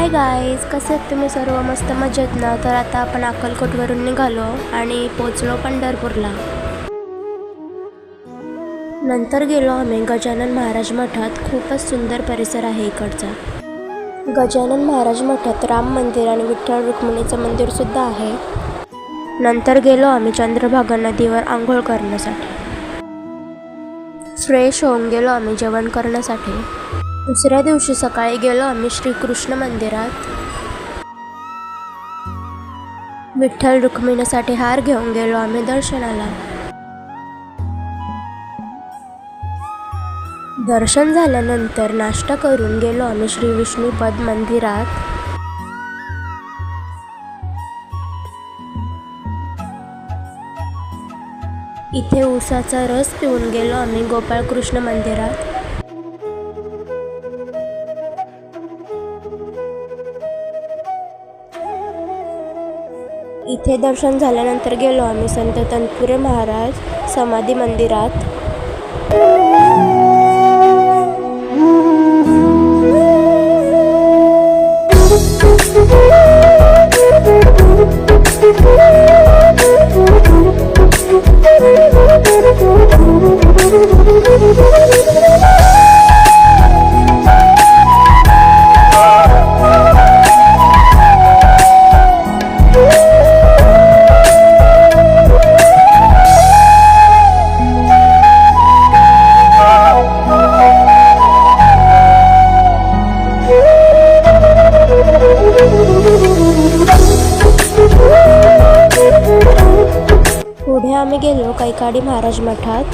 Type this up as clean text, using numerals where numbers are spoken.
Hi guys, कसे आहेत तुम्ही सर्व? मस्त मजेत ना? तर आता आपण अक्कलकोटवरून निघालो आणि पोचलो पंढरपूरला. नंतर गेलो आम्ही गजानन महाराज मठात. खूपच सुंदर परिसर आहे इकडचा. गजानन महाराज मठात राम मंदिर आणि विठ्ठल रुक्मिणीचं मंदिर सुद्धा आहे. नंतर गेलो आम्ही चंद्रभागा नदीवर आंघोळ करण्यासाठी. फ्रेश होऊन गेलो आम्ही जेवण करण्यासाठी. दुसऱ्या दिवशी सकाळी गेलो आम्ही श्रीकृष्ण मंदिरात. विठ्ठल रुक्मिणीसाठी हार घेऊन गेलो आम्ही दर्शनाला. दर्शन झाल्यानंतर नाश्ता करून गेलो आम्ही श्री विष्णुपद मंदिरात. इथे उसाचा रस पिऊन गेलो आम्ही गोपाळकृष्ण मंदिरात. इथे दर्शन झाल्यानंतर गेलो आम्ही संत तनपुरे महाराज समाधी मंदिरात. पुढे आम्ही गेलो कैकाडी महाराज मठात.